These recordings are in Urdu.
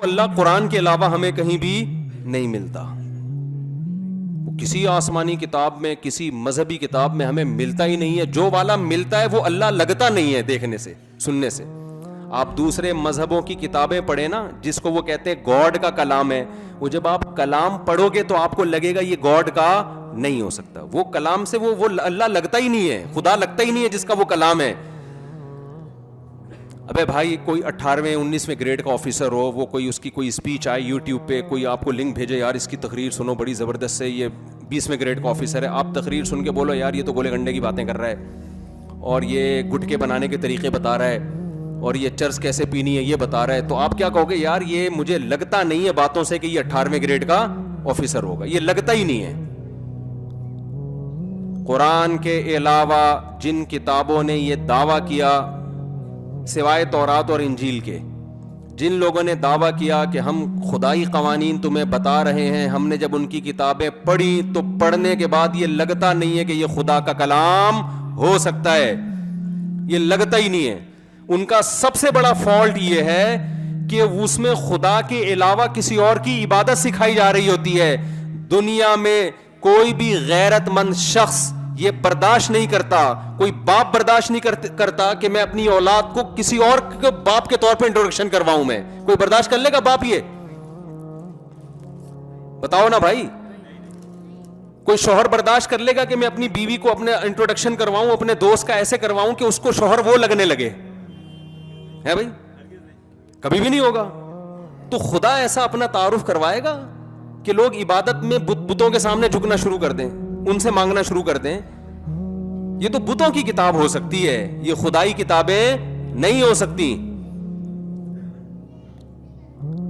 اللہ قرآن کے علاوہ ہمیں کہیں بھی نہیں ملتا. وہ کسی آسمانی کتاب میں, کسی مذہبی کتاب میں ہمیں ملتا ہی نہیں ہے. جو والا ملتا ہے وہ اللہ لگتا نہیں ہے دیکھنے سے, سننے سے. آپ دوسرے مذہبوں کی کتابیں پڑھیں نا, جس کو وہ کہتے ہیں گاڈ کا کلام ہے, وہ جب آپ کلام پڑھو گے تو آپ کو لگے گا یہ گاڈ کا نہیں ہو سکتا. وہ کلام سے وہ اللہ لگتا ہی نہیں ہے, خدا لگتا ہی نہیں ہے جس کا وہ کلام ہے. ابے بھائی کوئی 18ویں 19ویں گریڈ کا آفیسر ہو, وہ کوئی اس کی کوئی اسپیچ آئے یوٹیوب پہ, کوئی آپ کو لنک بھیجے, یار اس کی تقریر سنو بڑی زبردست ہے, یہ 20ویں گریڈ کا آفیسر ہے, آپ تقریر سن کے بولو یار یہ تو گولے گنڈے کی باتیں کر رہا ہے, اور یہ گٹکے بنانے کے طریقے بتا رہا ہے, اور یہ چرس کیسے پینی ہے یہ بتا رہا ہے, تو آپ کیا کہو گے؟ یار یہ مجھے لگتا نہیں ہے باتوں سے کہ یہ 18ویں گریڈ کا آفیسر ہوگا, یہ لگتا ہی نہیں ہے. قرآن کے علاوہ جن کتابوں نے یہ دعویٰ کیا, سوائے تورات اور انجیل کے, جن لوگوں نے دعویٰ کیا کہ ہم خدائی قوانین تمہیں بتا رہے ہیں, ہم نے جب ان کی کتابیں پڑھی تو پڑھنے کے بعد یہ لگتا نہیں ہے کہ یہ خدا کا کلام ہو سکتا ہے, یہ لگتا ہی نہیں ہے. ان کا سب سے بڑا فالٹ یہ ہے کہ اس میں خدا کے علاوہ کسی اور کی عبادت سکھائی جا رہی ہوتی ہے. دنیا میں کوئی بھی غیرت مند شخص یہ برداشت نہیں کرتا, کوئی باپ برداشت نہیں کرتا کہ میں اپنی اولاد کو کسی اور باپ کے طور پہ انٹروڈکشن کرواؤں. میں کوئی برداشت کر لے گا باپ؟ یہ بتاؤ نا بھائی. کوئی شوہر برداشت کر لے گا کہ میں اپنی بیوی کو اپنے انٹروڈکشن کرواؤں اپنے دوست کا ایسے کرواؤں کہ اس کو شوہر وہ لگنے لگے؟ ہے بھائی, کبھی بھی نہیں ہوگا. تو خدا ایسا اپنا تعارف کروائے گا کہ لوگ عبادت میں بتوں کے سامنے جھکنا شروع کر دیں, ان سے مانگنا شروع کر دیں؟ یہ تو بتوں کی کتاب ہو سکتی ہے, یہ خدائی کتابیں نہیں ہو سکتی.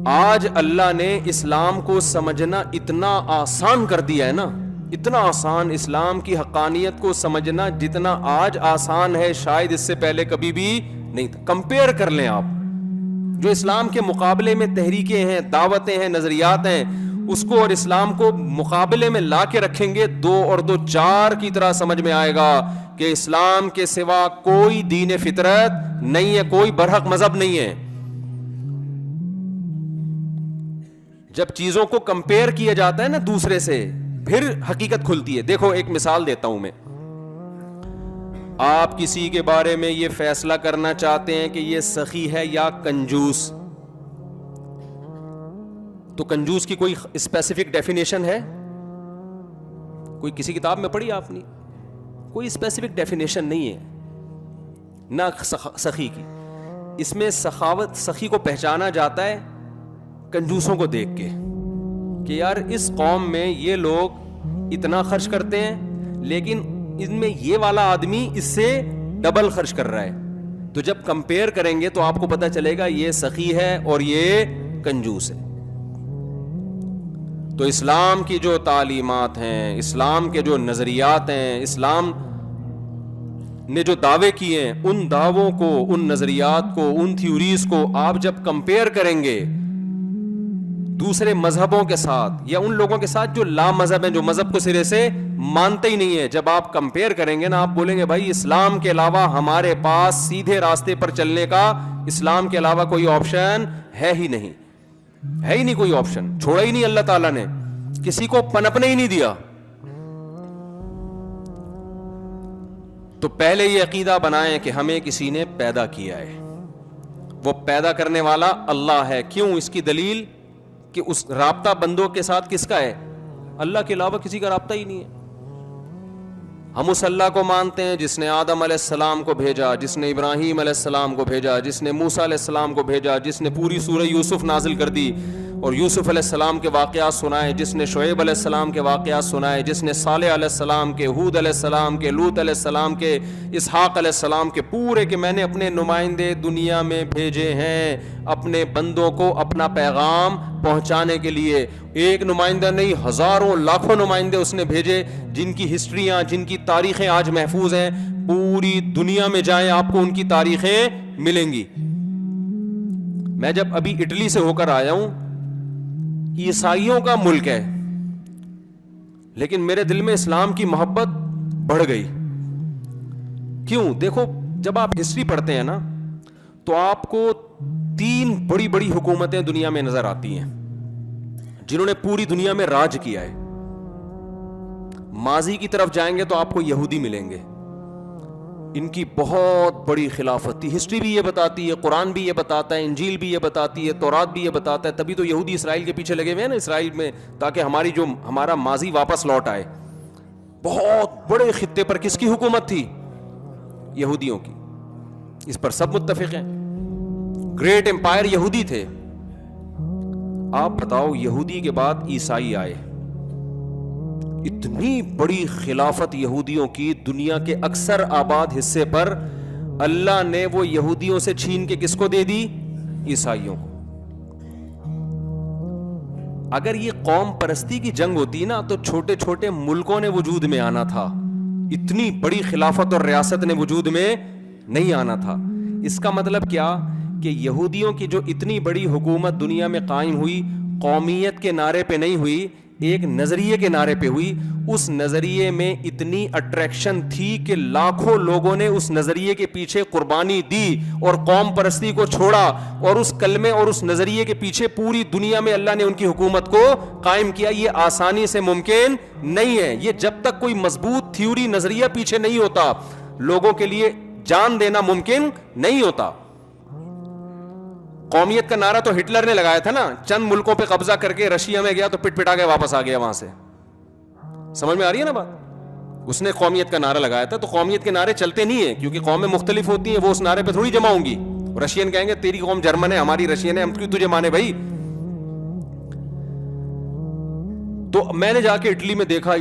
آج اللہ نے اسلام کو سمجھنا اتنا آسان کر دیا ہے نا, اتنا آسان. اسلام کی حقانیت کو سمجھنا جتنا آج آسان ہے شاید اس سے پہلے کبھی بھی نہیں تھا. کمپیئر کر لیں آپ, جو اسلام کے مقابلے میں تحریکیں ہیں, دعوتیں ہیں, نظریات ہیں, اس کو اور اسلام کو مقابلے میں لا کے رکھیں گے, 2 اور 2 4 کی طرح سمجھ میں آئے گا کہ اسلام کے سوا کوئی دین فطرت نہیں ہے, کوئی برحق مذہب نہیں ہے. جب چیزوں کو کمپیئر کیا جاتا ہے نا دوسرے سے, پھر حقیقت کھلتی ہے. دیکھو ایک مثال دیتا ہوں میں. آپ کسی کے بارے میں یہ فیصلہ کرنا چاہتے ہیں کہ یہ سخی ہے یا کنجوس, تو کنجوس کی کوئی اسپیسیفک ڈیفینیشن ہے؟ کوئی کسی کتاب میں پڑھی آپ نے؟ کوئی اسپیسیفک ڈیفینیشن نہیں ہے, نہ سخی کی. اس میں سخاوت, سخی کو پہچانا جاتا ہے کنجوسوں کو دیکھ کے کہ یار اس قوم میں یہ لوگ اتنا خرچ کرتے ہیں لیکن ان میں یہ والا آدمی اس سے ڈبل خرچ کر رہا ہے. تو جب کمپیئر کریں گے تو آپ کو پتا چلے گا یہ سخی ہے اور یہ کنجوس ہے. تو اسلام کی جو تعلیمات ہیں, اسلام کے جو نظریات ہیں, اسلام نے جو دعوے کیے ہیں, ان دعووں کو, ان نظریات کو, ان تھیوریز کو آپ جب کمپیئر کریں گے دوسرے مذہبوں کے ساتھ یا ان لوگوں کے ساتھ جو لا مذہب ہیں, جو مذہب کو سرے سے مانتے ہی نہیں ہے, جب آپ کمپیئر کریں گے نا, آپ بولیں گے بھائی اسلام کے علاوہ ہمارے پاس سیدھے راستے پر چلنے کا, اسلام کے علاوہ کوئی آپشن ہے ہی نہیں, ہے ہی نہیں کوئی آپشن. چھوڑا ہی نہیں اللہ تعالیٰ نے, کسی کو پنپنے ہی نہیں دیا. تو پہلے یہ عقیدہ بنائیں کہ ہمیں کسی نے پیدا کیا ہے, وہ پیدا کرنے والا اللہ ہے. کیوں؟ اس کی دلیل کہ اس رابطہ بندوں کے ساتھ کس کا ہے؟ اللہ کے علاوہ کسی کا رابطہ ہی نہیں ہے. ہم اس اللہ کو مانتے ہیں جس نے آدم علیہ السلام کو بھیجا, جس نے ابراہیم علیہ السلام کو بھیجا, جس نے موسیٰ علیہ السلام کو بھیجا, جس نے پوری سورہ یوسف نازل کر دی اور یوسف علیہ السلام کے واقعات سنائے, جس نے شعیب علیہ السلام کے واقعات سنائے, جس نے صالح علیہ السلام کے, ہود علیہ السلام کے, لوط علیہ السلام کے, اسحاق علیہ السلام کے, پورے کہ میں نے اپنے نمائندے دنیا میں بھیجے ہیں اپنے بندوں کو اپنا پیغام پہنچانے کے لیے. ایک نمائندہ نہیں, ہزاروں لاکھوں نمائندے اس نے بھیجے, جن کی ہسٹریاں, جن کی تاریخیں آج محفوظ ہیں. پوری دنیا میں جائیں آپ کو ان کی تاریخیں ملیں گی. میں جب ابھی اٹلی سے ہو کر آیا ہوں, عیسائیوں کا ملک ہے لیکن میرے دل میں اسلام کی محبت بڑھ گئی. کیوں؟ دیکھو جب آپ ہسٹری پڑھتے ہیں نا تو آپ کو 3 بڑی بڑی حکومتیں دنیا میں نظر آتی ہیں جنہوں نے پوری دنیا میں راج کیا ہے. ماضی کی طرف جائیں گے تو آپ کو یہودی ملیں گے, ان کی بہت بڑی خلافت تھی. ہسٹری بھی یہ بتاتی ہے, قرآن بھی یہ بتاتا ہے, انجیل بھی یہ بتاتی ہے, تورات بھی یہ بتاتا ہے. تبھی تو یہودی اسرائیل کے پیچھے لگے ہوئے ہیں نا, اسرائیل میں, تاکہ ہمارا ماضی واپس لوٹ آئے. بہت بڑے خطے پر کس کی حکومت تھی؟ یہودیوں کی. اس پر سب متفق ہیں, گریٹ امپائر یہودی تھے. آپ بتاؤ, یہودی کے بعد عیسائی آئے, اتنی بڑی خلافت یہودیوں کی دنیا کے اکثر آباد حصے پر, اللہ نے وہ یہودیوں سے چھین کے کس کو دے دی؟ عیسائیوں کو. اگر یہ قوم پرستی کی جنگ ہوتی نا تو چھوٹے چھوٹے ملکوں نے وجود میں آنا تھا, اتنی بڑی خلافت اور ریاست نے وجود میں نہیں آنا تھا. اس کا مطلب کیا کہ یہودیوں کی جو اتنی بڑی حکومت دنیا میں قائم ہوئی, قومیت کے نعرے پہ نہیں ہوئی, ایک نظریے کے نعرے پہ ہوئی. اس نظریے میں اتنی اٹریکشن تھی کہ لاکھوں لوگوں نے اس نظریے کے پیچھے قربانی دی اور قوم پرستی کو چھوڑا, اور اس کلمے اور اس نظریے کے پیچھے پوری دنیا میں اللہ نے ان کی حکومت کو قائم کیا. یہ آسانی سے ممکن نہیں ہے. یہ جب تک کوئی مضبوط تھیوری نظریہ پیچھے نہیں ہوتا, لوگوں کے لیے جان دینا ممکن نہیں ہوتا. قومیت کا نعرہ تو ہٹلر نے لگایا تھا نا, چند ملکوں پہ قبضہ کر کے رشیا میں گیا تو پٹ پٹا کے واپس آ گیا وہاں سے. سمجھ میں آ رہی ہے نا بات؟ اس نے قومیت کا نعرہ لگایا تھا. تو قومیت کے نعرے چلتے نہیں ہیں کیونکہ قومیں مختلف ہوتی ہیں, وہ اس نعرے پہ تھوڑی جمع ہوں گی. رشین کہیں گے تیری قوم جرمن ہے, ہماری رشین ہے, ہم کیوں تجھے مانے بھائی. تو میں نے جا کے اٹلی میں دیکھا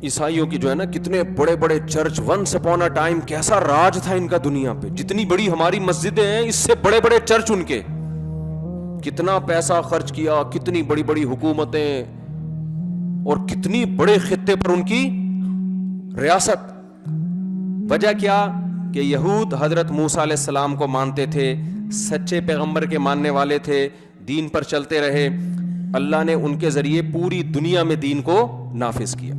عیسائیوں کی جو ہے نا کتنے بڑے بڑے church. Once upon a time کیسا راج تھا ان کا دنیا پہ. جتنی بڑی ہماری مسجدیں ہیں اس سے بڑے بڑے چرچ ان کے. کتنا پیسہ خرچ کیا, کتنی بڑی بڑی حکومتیں, اور کتنی بڑے خطے پر ان کی ریاست. وجہ کیا کہ یہود حضرت موسیٰ علیہ السلام کو مانتے تھے, سچے پیغمبر کے ماننے والے تھے, دین پر چلتے رہے. اللہ نے ان کے ذریعے پوری دنیا میں دین کو نافذ کیا.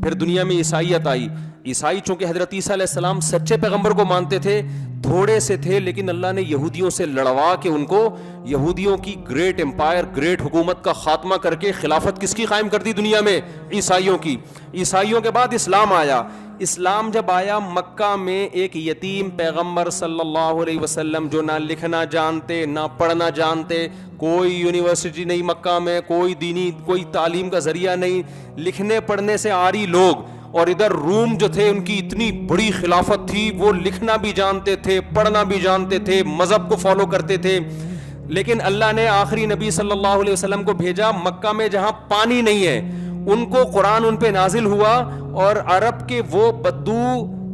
پھر دنیا میں عیسائیت آئی. عیسائی چونکہ حضرت عیسیٰ علیہ السلام سچے پیغمبر کو مانتے تھے, تھوڑے سے تھے, لیکن اللہ نے یہودیوں سے لڑوا کے ان کو, یہودیوں کی گریٹ امپائر, گریٹ حکومت کا خاتمہ کر کے خلافت کس کی قائم کر دی دنیا میں؟ عیسائیوں کی. عیسائیوں کے بعد اسلام آیا. اسلام جب آیا, مکہ میں ایک یتیم پیغمبر صلی اللہ علیہ وسلم جو نہ لکھنا جانتے نہ پڑھنا جانتے, کوئی یونیورسٹی نہیں مکہ میں, کوئی تعلیم کا ذریعہ نہیں, لکھنے پڑھنے سے عاری لوگ, اور ادھر روم جو تھے ان کی اتنی بڑی خلافت تھی, وہ لکھنا بھی جانتے تھے, پڑھنا بھی جانتے تھے, مذہب کو فالو کرتے تھے. لیکن اللہ نے آخری نبی صلی اللہ علیہ وسلم کو بھیجا مکہ میں جہاں پانی نہیں ہے. ان کو قرآن ان پہ نازل ہوا, اور عرب کے وہ بدو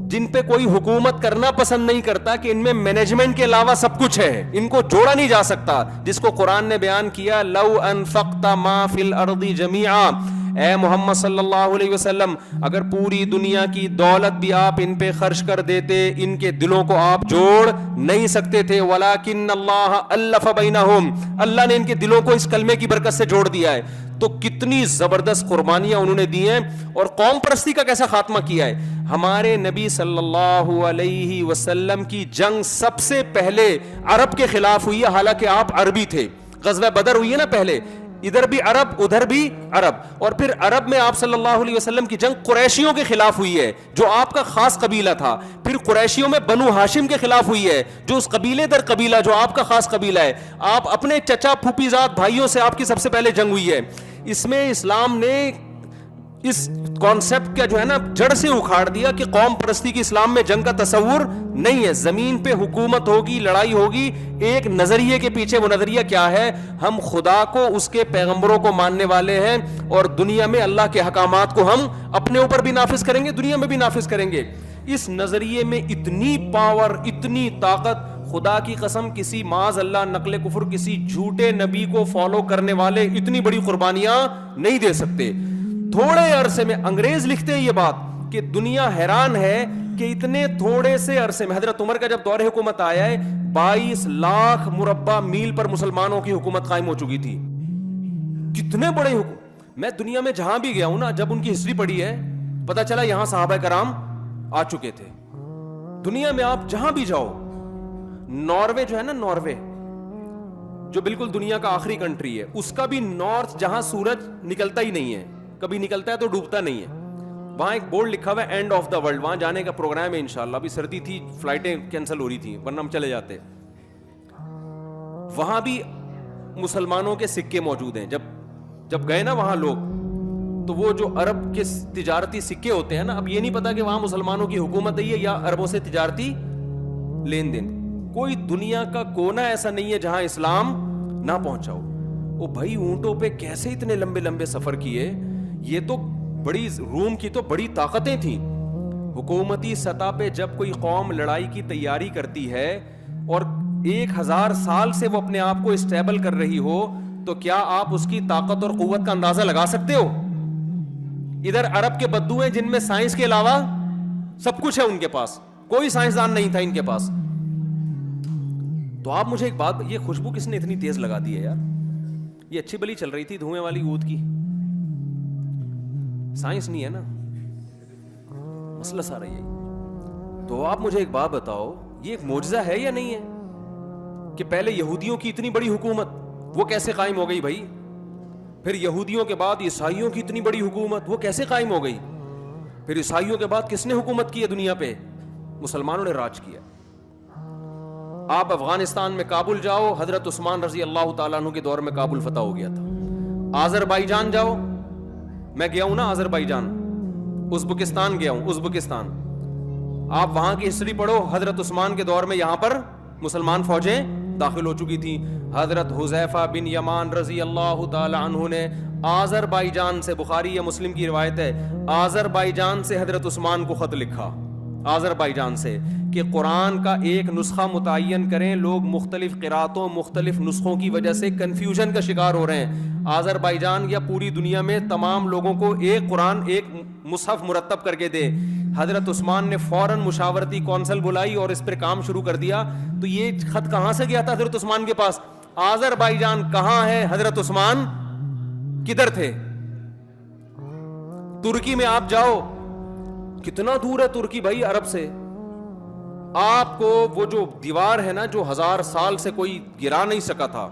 جن پہ کوئی حکومت کرنا پسند نہیں کرتا کہ ان میں مینجمنٹ کے علاوہ سب کچھ ہے, ان کو جوڑا نہیں جا سکتا, جس کو قرآن نے بیان کیا لو انفقت ما فی الارض جمیعا, اے محمد صلی اللہ علیہ وسلم اگر پوری دنیا کی دولت بھی آپ ان پہ خرچ کر دیتے, ان کے دلوں کو آپ جوڑ نہیں سکتے تھے. ولیکن اللہ الف بینہم, اللہ نے ان کے دلوں کو اس کلمے کی برکت سے جوڑ دیا ہے. تو کتنی زبردست قربانیاں انہوں نے دی ہیں, اور قوم پرستی کا کیسا خاتمہ کیا ہے. ہمارے نبی صلی اللہ علیہ وسلم کی جنگ سب سے پہلے عرب کے خلاف ہوئی ہے, حالانکہ آپ عربی تھے. غزوہ بدر ہوئی ہے نا پہلے, ادھر بھی عرب ادھر بھی عرب, اور پھر عرب میں آپ صلی اللہ علیہ وسلم کی جنگ قریشیوں کے خلاف ہوئی ہے جو آپ کا خاص قبیلہ تھا. پھر قریشیوں میں بنو ہاشم کے خلاف ہوئی ہے جو اس قبیلے در قبیلہ جو آپ کا خاص قبیلہ ہے. آپ اپنے چچا پھوپھی زاد بھائیوں سے آپ کی سب سے پہلے جنگ ہوئی ہے. اس میں اسلام نے اس کانسیپٹ کا جو ہے نا جڑ سے اکھاڑ دیا کہ قوم پرستی کی اسلام میں جنگ کا تصور نہیں ہے. زمین پہ حکومت ہوگی, لڑائی ہوگی, ایک نظریے کے پیچھے. وہ نظریہ کیا ہے؟ ہم خدا کو, اس کے پیغمبروں کو ماننے والے ہیں, اور دنیا میں اللہ کے احکامات کو ہم اپنے اوپر بھی نافذ کریں گے, دنیا میں بھی نافذ کریں گے. اس نظریے میں اتنی پاور, اتنی طاقت, خدا کی قسم کسی معاذ اللہ نقل کفر کسی جھوٹے نبی کو فالو کرنے والے اتنی بڑی قربانیاں نہیں دے سکتے. تھوڑے عرصے میں, انگریز لکھتے ہیں یہ بات کہ دنیا حیران ہے کہ اتنے تھوڑے سے عرصے میں, حضرت عمر کا جب دور حکومت آیا ہے 22 لاکھ مربع میل پر مسلمانوں کی حکومت قائم ہو چکی تھی. کتنے بڑے حکومت. میں دنیا میں جہاں بھی گیا ہوں نا, جب ان کی ہسٹری پڑھی ہے پتا چلا یہاں صحابہ کرام آ چکے تھے. دنیا میں آپ جہاں بھی جاؤ, ناروے جو ہے نا، ناروے جو بالکل دنیا کا آخری کنٹری ہے، اس کا بھی نارتھ جہاں سورج نکلتا ہی نہیں ہے، کبھی نکلتا ہے تو ڈوبتا نہیں ہے، وہاں ایک بورڈ لکھا ہوا ہے اینڈ آف دا ورلڈ. وہاں جانے کا پروگرام ہے انشاءاللہ. ابھی سردی تھی، فلائٹیں کینسل ہو رہی تھی، ورنہ ہم چلے جاتے. وہاں بھی مسلمانوں کے سکے موجود ہیں. جب گئے نا وہاں لوگ، تو وہ جو عرب کے تجارتی سکے ہوتے ہیں نا، اب یہ نہیں پتا کہ وہاں مسلمانوں کی حکومت ہے یا عربوں سے تجارتی لین دین. کوئی دنیا کا کونا ایسا نہیں ہے جہاں اسلام نہ پہنچا ہو. وہ بھائی اونٹوں پہ کیسے اتنے لمبے لمبے سفر کیے. یہ تو بڑی، روم کی تو بڑی طاقتیں تھیں. حکومتی سطح پہ جب کوئی قوم لڑائی کی تیاری کرتی ہے اور 1000 سال سے وہ اپنے آپ کو اسٹیبل کر رہی ہو، تو کیا آپ اس کی طاقت اور قوت کا اندازہ لگا سکتے ہو؟ ادھر عرب کے بدو ہیں جن میں سائنس کے علاوہ سب کچھ ہے ان کے پاس، کوئی سائنسدان نہیں تھا ان کے پاس. تو آپ مجھے ایک بات، یہ خوشبو کس نے اتنی تیز لگا دی ہے یار؟ یہ اچھی بلی چل رہی تھی دھوئیں والی عود کی. سائنس نہیں ہے نا، مسئلہ سارا یہی. تو آپ مجھے ایک بات بتاؤ، یہ ایک معجزہ ہے یا نہیں ہے کہ پہلے یہودیوں کی اتنی بڑی حکومت وہ کیسے قائم ہو گئی بھائی؟ پھر یہودیوں کے بعد عیسائیوں کی اتنی بڑی حکومت وہ کیسے قائم ہو گئی؟ پھر عیسائیوں کے بعد کس نے حکومت کی ہے دنیا پہ؟ مسلمانوں نے راج کیا. آپ افغانستان میں کابل جاؤ، حضرت عثمان رضی اللہ تعالیٰ عنہ کے دور میں کابل فتح ہو گیا تھا. آذربائیجان جاؤ، میں گیا ہوں نا آذربائیجان، ازبکستان گیا ہوں، ازبکستان. آپ وہاں کی ہسٹری پڑھو، حضرت عثمان کے دور میں یہاں پر مسلمان فوجیں داخل ہو چکی تھی. حضرت حذیفہ بن یمان رضی اللہ تعالی عنہ نے آذربائیجان سے، بخاری یا مسلم کی روایت ہے، آذربائیجان سے حضرت عثمان کو خط لکھا، آذربائیجان سے، کہ قرآن کا ایک نسخہ متعین کریں. لوگ مختلف قراتوں، مختلف نسخوں کی وجہ سے کنفیوژن کا شکار ہو رہے ہیں. آذربائیجان یا پوری دنیا میں تمام لوگوں کو ایک قرآن، ایک مصحف مرتب کر کے دے. حضرت عثمان نے فوراً مشاورتی کونسل بلائی اور اس پر کام شروع کر دیا. تو یہ خط کہاں سے گیا تھا حضرت عثمان کے پاس؟ آذربائیجان کہاں ہے؟ حضرت عثمان کدھر تھے؟ ترکی میں آپ جاؤ، کتنا دور ہے ترکی بھائی عرب سے. آپ کو وہ جو دیوار ہے نا جو 1000 سال سے کوئی گرا نہیں سکا تھا،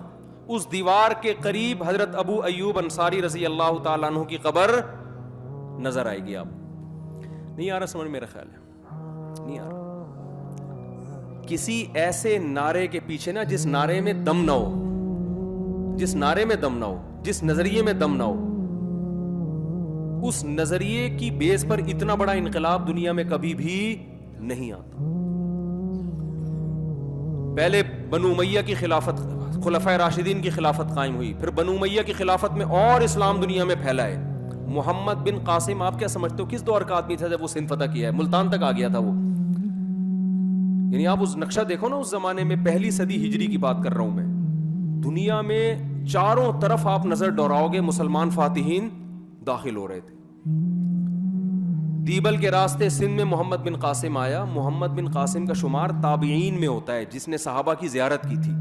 اس دیوار کے قریب حضرت ابو ایوب انصاری رضی اللہ تعالیٰ عنہ کی قبر نظر آئے گی. آپ نہیں آ رہا سمجھ؟ میرا خیال ہے نہیں آ رہا. کسی ایسے نعرے کے پیچھے نا، جس نعرے میں دم نہ ہو، جس نعرے میں دم نہ ہو، جس نظریے میں دم نہ ہو، اس نظریے کی بیس پر اتنا بڑا انقلاب دنیا میں کبھی بھی نہیں آتا. پہلے بنو امیہ کی خلافت، خلفائے راشدین کی خلافت قائم ہوئی، پھر بنو امیہ کی خلافت میں اور اسلام دنیا میں پھیلا ہے. محمد بن قاسم، آپ کیا سمجھتے ہو کس دور کا آدمی تھا جب وہ سندھ فتح کیا ہے؟ ملتان تک آ گیا تھا وہ. یعنی آپ اس نقشہ دیکھو نا، اس زمانے میں، پہلی صدی ہجری کی بات کر رہا ہوں میں، دنیا میں چاروں طرف آپ نظر دوڑاؤ گے مسلمان فاتحین داخل ہو رہے تھے. دیبل کے راستے سندھ میں محمد بن قاسم آیا. محمد بن قاسم کا شمار تابعین میں ہوتا ہے، جس نے صحابہ کی زیارت کی تھی.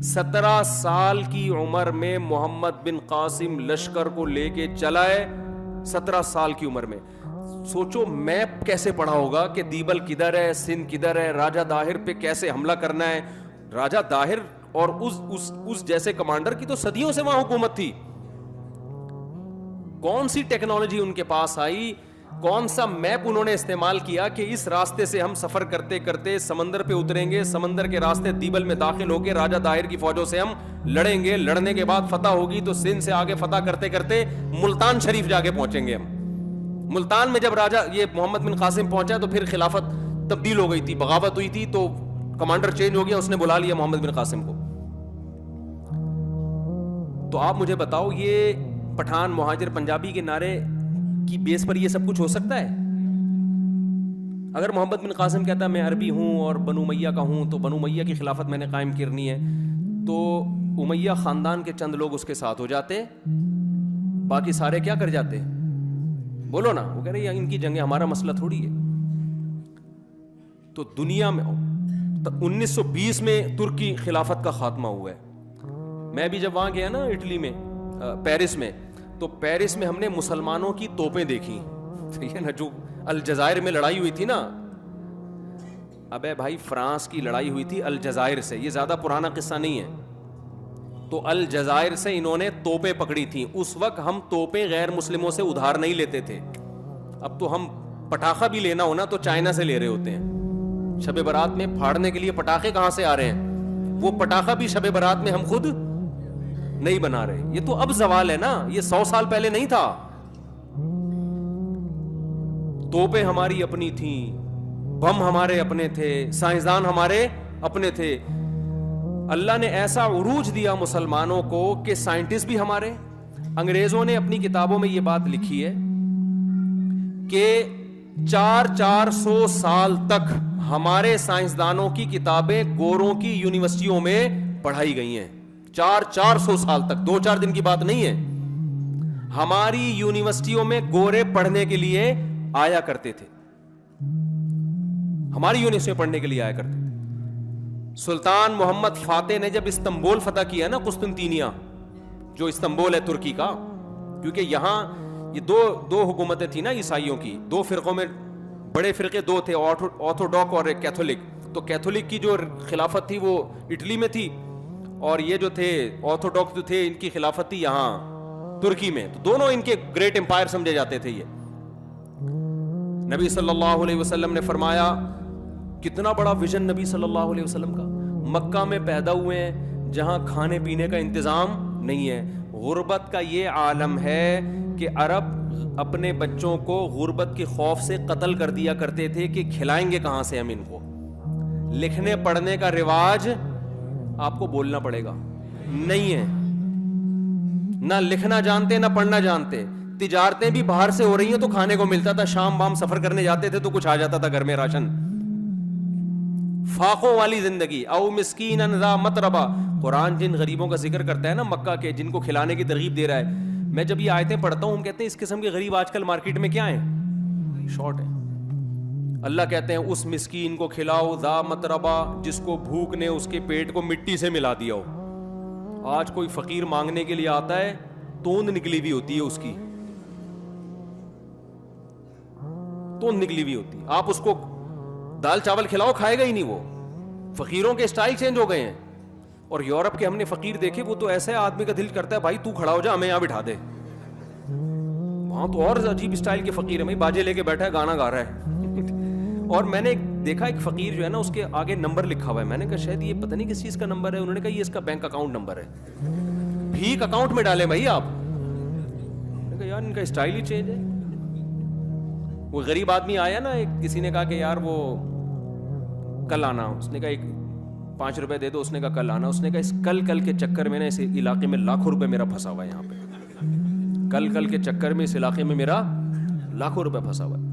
17 سال کی عمر میں محمد بن قاسم لشکر کو لے کے چلا ہے. 17 سال کی عمر میں. سوچو میپ کیسے پڑھا ہوگا کہ دیبل کدھر ہے، سندھ کدھر ہے، راجہ داہر پہ کیسے حملہ کرنا ہے. راجہ داہر اور اس جیسے کمانڈر کی تو صدیوں سے وہاں حکومت تھی. کون سی ٹیکنالوجی ان کے پاس آئی، کون سا میپ انہوں نے استعمال کیا کہ اس راستے سے ہم سفر کرتے کرتے سمندر پہ اتریں گے، سمندر کے راستے دیبل میں داخل ہو کے راجہ داہر کی فوجوں سے ہم لڑیں گے، لڑنے کے بعد فتح ہوگی تو سندھ سے آگے فتح کرتے کرتے ملتان شریف جا کے پہنچیں گے ہم. ملتان میں جب راجہ یہ محمد بن قاسم پہنچا تو پھر خلافت تبدیل ہو گئی تھی، بغاوت ہوئی تھی تو کمانڈر چینج ہو گیا، اس نے بلا لیا محمد بن قاسم کو. تو آپ مجھے بتاؤ یہ پٹھان مہاجر پنجابی کے نعرے کی بیس پر یہ سب کچھ ہو سکتا ہے؟ اگر محمد بن قاسم کہتا ہے میں عربی ہوں اور بنو امیہ کا ہوں تو بنو امیہ کی خلافت میں نے قائم کرنی ہے، تو امیہ خاندان کے چند لوگ اس کے ساتھ ہو جاتے، باقی سارے کیا کر جاتے؟ بولو نا. وہ کہہ رہے ہیں ان کی جنگیں ہمارا مسئلہ تھوڑی ہے. تو دنیا میں 1920 میں ترکی خلافت کا خاتمہ ہوا ہے. میں بھی جب وہاں گیا نا اٹلی میں، پیرس میں، تو پیرس میں ہم نے مسلمانوں کی توپیں دیکھی. ٹھیک ہے نا، جو الجزائر میں لڑائی ہوئی تھی نا، ابے بھائی فرانس کی لڑائی ہوئی تھی الجزائر سے, یہ زیادہ پرانا قصہ نہیں ہے, تو الجزائر سے انہوں نے توپیں پکڑی تھیں. اس وقت ہم توپیں غیر مسلموں سے ادھار نہیں لیتے تھے. اب تو ہم پٹاخہ بھی لینا ہونا تو چائنا سے لے رہے ہوتے ہیں. شب برات میں پھاڑنے کے لیے پٹاخے کہاں سے آ رہے ہیں؟ وہ پٹاخہ بھی شب برات میں ہم خود نہیں بنا رہے. یہ تو اب زوال ہے نا, یہ 100 سال پہلے نہیں تھا. توپیں ہماری اپنی تھیں, بم ہمارے اپنے تھے, سائنسدان ہمارے اپنے تھے. اللہ نے ایسا عروج دیا مسلمانوں کو کہ سائنٹسٹ بھی ہمارے. انگریزوں نے اپنی کتابوں میں یہ بات لکھی ہے کہ 400 سال تک ہمارے سائنسدانوں کی کتابیں گوروں کی یونیورسٹیوں میں پڑھائی گئی ہیں. 400 سال تک, 2-4 دن کی بات نہیں ہے. ہماری یونیورسٹیوں میں گورے پڑھنے کے لیے آیا کرتے تھے, ہماری یونیورسٹی میں پڑھنے کے لیے آیا کرتے تھے. سلطان محمد فاتح نے جب استنبول فتح کیا نا, قسطنطینیہ جو استنبول ہے ترکی کا, کیونکہ یہاں یہ دو حکومتیں تھیں نا عیسائیوں کی, 2 فرقوں میں, بڑے فرقے 2 تھے, آرتھوڈاکس اور ایک کیتھولک. تو کیتھولک کی جو خلافت تھی وہ اٹلی میں تھی, اور یہ جو تھے آرتھوڈاکس جو تھے ان کی خلافت تھی یہاں ترکی میں. تو دونوں ان کے گریٹ امپائر سمجھے جاتے تھے. یہ نبی صلی اللہ علیہ وسلم نے فرمایا, کتنا بڑا ویژن نبی صلی اللہ علیہ وسلم کا, مکہ میں پیدا ہوئے ہیں جہاں کھانے پینے کا انتظام نہیں ہے. غربت کا یہ عالم ہے کہ عرب اپنے بچوں کو غربت کے خوف سے قتل کر دیا کرتے تھے کہ کھلائیں گے کہاں سے ہم ان کو. لکھنے پڑھنے کا رواج آپ کو بولنا پڑے گا نہیں ہے, نہ لکھنا جانتے نہ پڑھنا جانتے. تجارتیں بھی باہر سے ہو رہی ہیں تو کھانے کو ملتا تھا, شام بام سفر کرنے جاتے تھے تو کچھ آ جاتا تھا گھر میں راشن. فاقوں والی زندگی. او مسکینا ذا متربہ, قرآن جن غریبوں کا ذکر کرتا ہے نا مکہ کے, جن کو کھلانے کی ترغیب دے رہا ہے, میں جب یہ آیتیں پڑھتا ہوں ہم کہتے ہیں اس قسم کے غریب آج کل مارکیٹ میں کیا ہیں, شارٹ ہیں. اللہ کہتے ہیں اس مسکین کو کھلاؤ, ذا متربہ, جس کو بھوک نے اس کے پیٹ کو مٹی سے ملا دیا ہو. آج کوئی فقیر مانگنے کے لیے آتا ہے, توند نکلی ہوئی ہوتی ہے اس کی, توند نکلی ہوئی ہوتی. آپ اس کو دال چاول کھلاؤ کھائے گا ہی نہیں. وہ فقیروں کے اسٹائل چینج ہو گئے ہیں. اور یورپ کے ہم نے فقیر دیکھے, وہ تو ایسے آدمی کا دل کرتا ہے بھائی تو کھڑا ہو جا, ہمیں یہاں بٹھا دے. وہاں تو اور عجیب اسٹائل کے فقیر ہے, بھائی باجے لے کے بیٹھا ہے گانا گا رہا ہے. اور میں نے دیکھا ایک فقیر جو ہے نا اس کے آگے نمبر لکھا ہوا ہے. میں نے کہا شاید یہ پتہ نہیں کس چیز کا نمبر ہے. انہوں نے کہا یہ اس کا بینک اکاؤنٹ نمبر ہے. بھیک اکاؤنٹ میں ڈالیں بھائی آپ. میں نے کہا یار ان کا اسٹائل ہی چینج ہے. وہ غریب آدمی آیا نا, ایک کسی نے کہا کہ یار وہ کل آنا. اس نے کہا ایک 5 روپے دے دو. اس نے کہا کل آنا. اس نے کہا اس کل کے چکر میں نا اس علاقے میں لاکھوں روپے میرا پھنسا ہوا ہے. یہاں پہ کل کے چکر میں اس علاقے میں میرا لاکھوں روپے پھنسا ہوا ہے.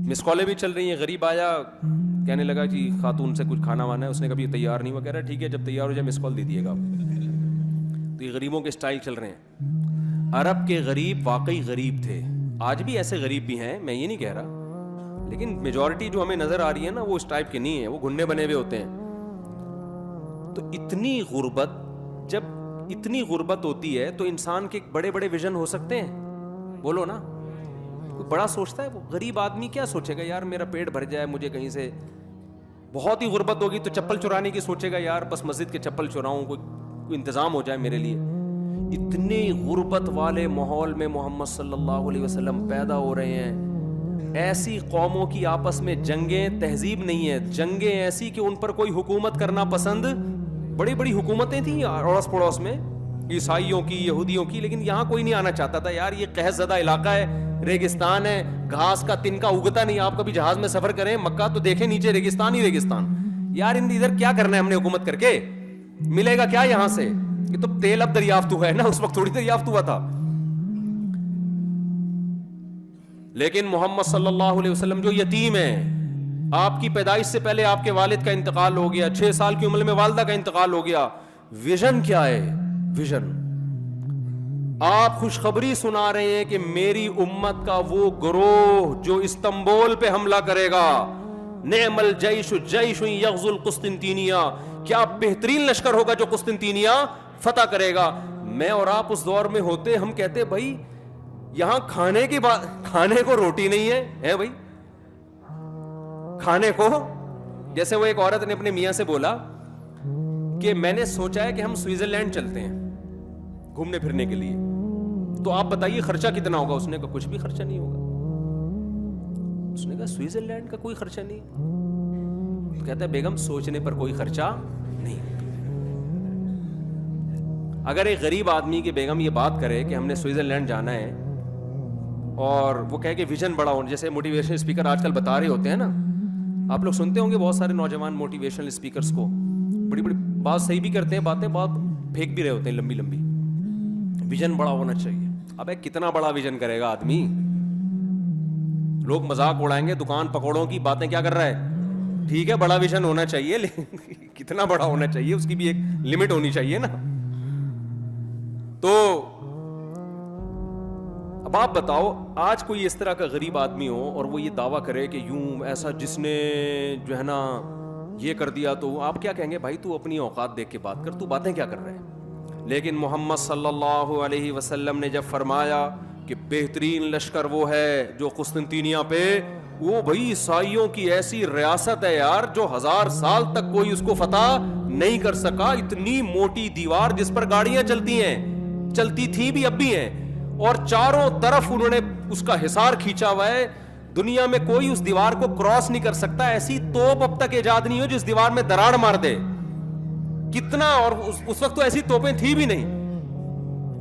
مس کالیں بھی چل رہی ہیں. غریب آیا, کہنے لگا جی خاتون سے کچھ کھانا وانا ہے. اس نے کہا یہ تیار نہیں ہوا. کہہ رہا ٹھیک ہے جب تیار ہو جائے مس کال دے دیے گا. تو یہ غریبوں کے اسٹائل چل رہے ہیں. عرب کے غریب واقعی غریب تھے. آج بھی ایسے غریب بھی ہیں, میں یہ نہیں کہہ رہا, لیکن میجورٹی جو ہمیں نظر آ رہی ہے نا وہ اس ٹائپ کے نہیں ہیں. وہ گھننے بنے ہوئے ہوتے ہیں. تو اتنی غربت, جب اتنی غربت ہوتی ہے تو انسان کے بڑے بڑے ویژن ہو سکتے ہیں. بولو نا, کوئی بڑا سوچتا ہے. وہ غریب آدمی کیا سوچے گا, یار میرا پیٹ بھر جائے, مجھے کہیں سے. بہت ہی غربت ہوگی تو چپل چرانے کی سوچے گا, یار بس مسجد کے چپل چراؤں, کوئی انتظام ہو جائے میرے لیے. اتنی غربت والے ماحول میں محمد صلی اللہ علیہ وسلم پیدا ہو رہے ہیں. ایسی قوموں کی آپس میں جنگیں تہذیب نہیں ہے. جنگیں ایسی کہ ان پر کوئی حکومت کرنا پسند, بڑی بڑی حکومتیں تھیں اڑوس پڑوس میں, عیسائیوں کی, یہودیوں کی, لیکن یہاں کوئی نہیں آنا چاہتا تھا. یار یہ قحط زدہ علاقہ ہے, ریگستان ہے, گھاس کا تن کا اگتا نہیں. آپ کبھی جہاز میں سفر کریں مکہ تو دیکھیں نیچے ریگستان ہی ریگستان. یار ادھر کیا کرنا ہے ہم نے حکومت کر کے, ملے گا کیا یہاں سے. یہ تو تیل اب دریافت ہوا ہے نا, اس وقت تھوڑی دریافت ہوا تھا. لیکن محمد صلی اللہ علیہ وسلم جو یتیم ہے, آپ کی پیدائش سے پہلے آپ کے والد کا انتقال ہو گیا, 6 سال کی عمر میں والدہ کا انتقال ہو گیا. ویژن کیا ہے, ویژن. آپ خوشخبری سنا رہے ہیں کہ میری امت کا وہ گروہ جو استنبول پہ حملہ کرے گا, نعم الجیش جیش یغزو القسطنطینیہ, کیا بہترین لشکر ہوگا جو قسطنطینیہ فتح کرے گا. میں اور آپ اس دور میں ہوتے, ہم کہتے بھائی یہاں کھانے کی بات, کھانے کو روٹی نہیں ہے بھائی, کھانے کو. جیسے وہ ایک عورت نے اپنے میاں سے بولا کہ میں نے سوچا ہے کہ ہم سوئٹزرلینڈ چلتے ہیں گھومنے پھرنے کے لیے, تو آپ بتائیے خرچہ کتنا ہوگا. اس نے کہا کچھ بھی خرچہ نہیں ہوگا. اس نے کہا سوئٹزرلینڈ کا کوئی خرچہ نہیں. کہتا ہے بیگم سوچنے پر کوئی خرچہ نہیں. اگر ایک غریب آدمی کی بیگم یہ بات کرے کہ ہم نے سوئٹزرلینڈ جانا ہے, اور وہ کہے کہ ویژن بڑا ہونا, جیسے موٹیویشنل اسپیکر آج کل بتا رہے ہوتے ہیں نا, آپ لوگ سنتے ہوں گے بہت سارے نوجوان موٹیویشنل اسپیکرز کو, بڑی بڑی بات صحیح بھی کرتے ہیں, باتیں بہت پھینک بھی رہے ہوتے ہیں لمبی لمبی. ویژن بڑا ہونا چاہیے. ابے کتنا بڑا ویژن کرے گا آدمی. لوگ مذاق اڑائیں گے دکان پکوڑوں کی, باتیں کیا کر رہا ہے. ٹھیک ہے بڑا ویژن ہونا چاہیے, لیکن کتنا بڑا ہونا چاہیے, اس کی بھی ایک لمٹ ہونی چاہیے نا. تو اب آپ بتاؤ, آج کوئی اس طرح کا غریب آدمی ہو اور وہ یہ دعویٰ کرے کہ یوں ایسا جس نے جو ہے نا یہ کر دیا, تو آپ کیا کہیں گے, بھائی تو اپنی اوقات دیکھ کے بات کر, تو باتیں کیا کر رہے ہیں. لیکن محمد صلی اللہ علیہ وسلم نے جب فرمایا کہ بہترین لشکر وہ ہے جو قسطنطینیہ پہ, وہ بھائی عیسائیوں کی ایسی ریاست ہے یار جو 1000 سال تک کوئی اس کو فتح نہیں کر سکا. اتنی موٹی دیوار جس پر گاڑیاں چلتی ہیں, چلتی تھی بھی اب بھی ہیں, اور چاروں طرف انہوں نے اس کا حصار کھینچا ہوا ہے. دنیا میں کوئی اس دیوار کو کراس نہیں کر سکتا. ایسی توپ اب تک ایجاد نہیں ہو جس دیوار میں دراڑ مار دے. کتنا, اور اس وقت تو ایسی توپیں تھی بھی نہیں.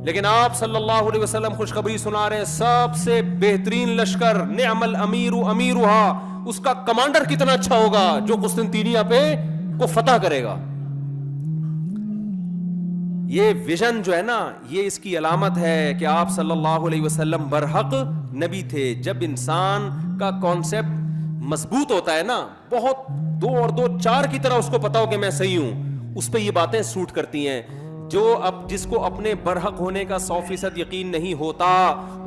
لیکن آپ صلی اللہ علیہ وسلم خوشخبری سنا رہے ہیں, سب سے بہترین لشکر, نعم الامیر امیرھا, اس کا کمانڈر کتنا اچھا ہوگا جو قسطنطینیہ پہ کو فتح کرے گا. یہ ویژن جو ہے نا, یہ اس کی علامت ہے کہ آپ صلی اللہ علیہ وسلم برحق نبی تھے. جب انسان کا کانسیپٹ مضبوط ہوتا ہے نا, بہت 2 اور 2 4 کی طرح اس کو پتا ہو کہ میں صحیح ہوں, اس پہ یہ باتیں سوٹ کرتی ہیں. جو اب جس کو اپنے برحق ہونے کا 100% یقین نہیں ہوتا,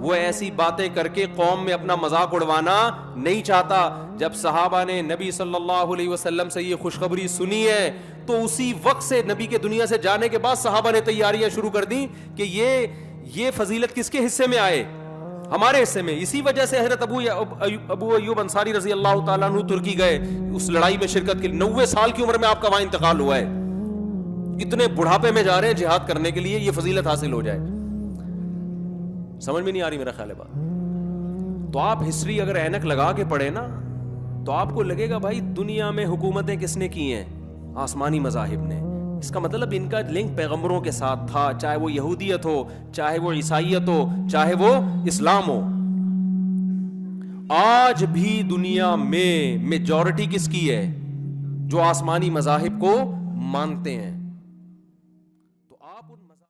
وہ ایسی باتیں کر کے قوم میں اپنا مذاق اڑوانا نہیں چاہتا. جب صحابہ نے نبی صلی اللہ علیہ وسلم سے یہ خوشخبری سنی ہے, تو اسی وقت سے نبی کے دنیا سے جانے کے بعد صحابہ نے تیاریاں شروع کر دی کہ یہ فضیلت کس کے حصے میں آئے, ہمارے حصے میں. اسی وجہ سے حضرت ابو ایوب انصاری رضی اللہ تعالیٰ عنہ ترکی گئے اس لڑائی میں شرکت کے لیے. 90 سال کی عمر میں آپ کا وہاں انتقال ہوا ہے. اتنے بڑھاپے میں جا رہے ہیں جہاد کرنے کے لیے, یہ فضیلت حاصل ہو جائے. سمجھ میں نہیں آ رہی میرا خیال ہے بات. تو آپ ہسٹری اگر اینک لگا کے پڑھے نا, تو آپ کو لگے گا بھائی دنیا میں حکومتیں کس نے کی ہیں, آسمانی مذاہب نے. اس کا مطلب ان کا لنک پیغمبروں کے ساتھ تھا, چاہے وہ یہودیت ہو, چاہے وہ عیسائیت ہو, چاہے وہ اسلام ہو. آج بھی دنیا میں میجورٹی کس کی ہے, جو آسمانی مذاہب کو مانتے ہیں.